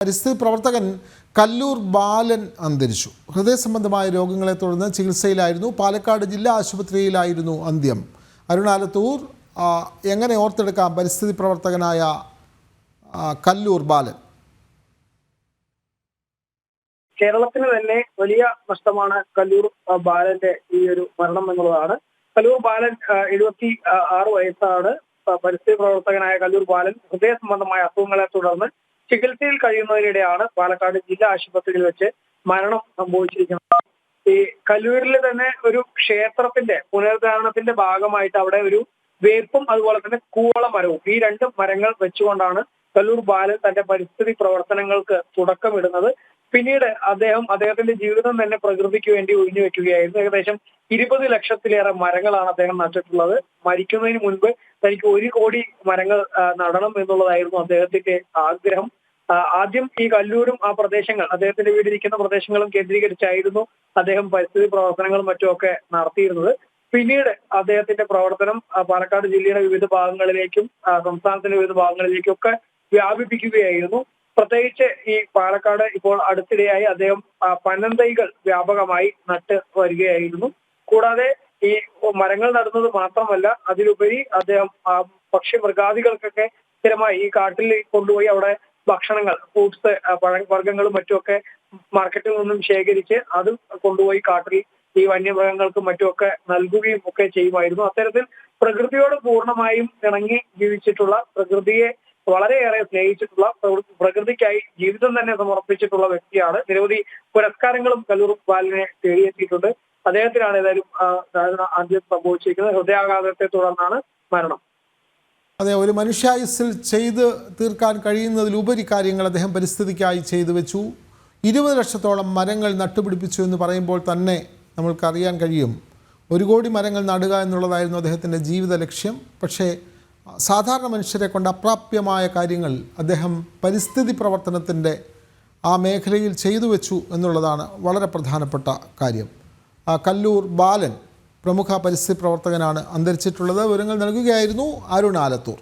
പരിസ്ഥിതി പ്രവർത്തകൻ കല്ലൂർ ബാലൻ അന്തരിച്ചു. ഹൃദയ സംബന്ധമായ രോഗങ്ങളെ തുടർന്ന് ചികിത്സയിലായിരുന്നു. പാലക്കാട് ജില്ലാ ആശുപത്രിയിലായിരുന്നു അന്ത്യം. അരുണാലത്തൂർ, എങ്ങനെ ഓർത്തെടുക്കാം പരിസ്ഥിതി പ്രവർത്തകനായ കല്ലൂർ ബാലൻ? കേരളത്തിന് തന്നെ വലിയ നഷ്ടമാണ് കല്ലൂർ ബാലന്റെ ഈ ഒരു മരണം എന്നുള്ളതാണ്. കല്ലൂർ ബാലൻ 76 വയസ്സാണ്. പരിസ്ഥിതി പ്രവർത്തകനായ കല്ലൂർ ബാലൻ ഹൃദയ സംബന്ധമായ അസുഖങ്ങളെ തുടർന്ന് ചികിത്സയിൽ കഴിയുന്നതിനിടെയാണ് പാലക്കാട് ജില്ലാ ആശുപത്രിയിൽ വെച്ച് മരണം സംഭവിച്ചിരിക്കുന്നത്. ഈ കല്ലൂരിൽ തന്നെ ഒരു ക്ഷേത്രത്തിന്റെ പുനരുദ്ധാരണത്തിന്റെ ഭാഗമായിട്ട് അവിടെ ഒരു വേപ്പും അതുപോലെ തന്നെ കൂവള മരവും, ഈ രണ്ട് മരങ്ങൾ വെച്ചുകൊണ്ടാണ് കല്ലൂർ ബാലൻ തന്റെ പരിസ്ഥിതി പ്രവർത്തനങ്ങൾക്ക് തുടക്കമിടുന്നത്. പിന്നീട് അദ്ദേഹത്തിന്റെ ജീവിതം തന്നെ പ്രകൃതിക്ക് വേണ്ടി ഒഴിഞ്ഞു വെക്കുകയായിരുന്നു. ഏകദേശം 20 ലക്ഷത്തിലേറെ മരങ്ങളാണ് അദ്ദേഹം നട്ടിട്ടുള്ളത്. മരിക്കുന്നതിന് മുൻപ് തനിക്ക് 1 കോടി മരങ്ങൾ നടണം എന്നുള്ളതായിരുന്നു അദ്ദേഹത്തിന്റെ ആഗ്രഹം. ആദ്യം ഈ കല്ലൂരും ആ പ്രദേശങ്ങൾ, അദ്ദേഹത്തിന്റെ വീടിരിക്കുന്ന പ്രദേശങ്ങളും കേന്ദ്രീകരിച്ചായിരുന്നു അദ്ദേഹം പരിസ്ഥിതി പ്രവർത്തനങ്ങളും മറ്റുമൊക്കെ നടത്തിയിരുന്നത്. പിന്നീട് അദ്ദേഹത്തിന്റെ പ്രവർത്തനം പാലക്കാട് ജില്ലയുടെ വിവിധ ഭാഗങ്ങളിലേക്കും സംസ്ഥാനത്തിന്റെ വിവിധ ഭാഗങ്ങളിലേക്കും ഒക്കെ വ്യാപിപ്പിക്കുകയായിരുന്നു. പ്രത്യേകിച്ച് ഈ പാലക്കാട് ഇപ്പോൾ അടുത്തിടെയായി അദ്ദേഹം പനന്തൈകൾ വ്യാപകമായി നട്ട് വരികയായിരുന്നു. കൂടാതെ ഈ മരങ്ങൾ നടുന്നത് മാത്രമല്ല, അതിലുപരി അദ്ദേഹം പക്ഷിമൃഗാദികൾക്കൊക്കെ സ്ഥിരമായി ഈ കാട്ടിൽ കൊണ്ടുപോയി അവിടെ ഭക്ഷണങ്ങൾ, ഫ്രൂട്ട്സ്, പഴവർഗ്ഗങ്ങളും മറ്റുമൊക്കെ മാർക്കറ്റിൽ നിന്നും ശേഖരിച്ച് അത് കൊണ്ടുപോയി കാട്ടിൽ ഈ വന്യമൃഗങ്ങൾക്കും മറ്റുമൊക്കെ നൽകുകയും ഒക്കെ ചെയ്യുമായിരുന്നു. അത്തരത്തിൽ പ്രകൃതിയോട് പൂർണ്ണമായും ഇണങ്ങി ജീവിച്ചിട്ടുള്ള, പ്രകൃതിയെ വളരെയേറെ സ്നേഹിച്ചിട്ടുള്ള, പ്രകൃതിക്കായി ജീവിതം തന്നെ സമർപ്പിച്ചിട്ടുള്ള വ്യക്തിയാണ്. നിരവധി പുരസ്കാരങ്ങളും കല്ലൂർ ബാലനെ തേടിയെത്തിയിട്ടുണ്ട്. അദ്ദേഹത്തിനാണ് ഏതായാലും ആദ്യം സംഭവിച്ചിരിക്കുന്നത്. ഹൃദയാഘാതത്തെ തുടർന്നാണ് മരണം. അതെ, ഒരു മനുഷ്യായുസ്സിൽ ചെയ്ത് തീർക്കാൻ കഴിയുന്നതിലുപരി കാര്യങ്ങൾ അദ്ദേഹം പരിസ്ഥിതിക്കായി ചെയ്തു വെച്ചു. 20 ലക്ഷത്തോളം മരങ്ങൾ നട്ടുപിടിപ്പിച്ചു എന്ന് പറയുമ്പോൾ തന്നെ നമ്മൾക്കറിയാൻ കഴിയും 1 കോടി മരങ്ങൾ നടുക എന്നുള്ളതായിരുന്നു അദ്ദേഹത്തിൻ്റെ ജീവിത ലക്ഷ്യം. പക്ഷേ സാധാരണ മനുഷ്യരെ കൊണ്ട് അപ്രാപ്യമായ കാര്യങ്ങൾ അദ്ദേഹം പരിസ്ഥിതി പ്രവർത്തനത്തിൻ്റെ ആ മേഖലയിൽ ചെയ്തു വെച്ചു എന്നുള്ളതാണ് വളരെ പ്രധാനപ്പെട്ട കാര്യം. കല്ലൂർ ബാലൻ പ്രമുഖ പരിസ്ഥിതി പ്രവർത്തകനാണ് അന്തരിച്ചിട്ടുള്ളത്. വിവരങ്ങൾ നൽകുകയായിരുന്നു അരുണാലത്തൂർ.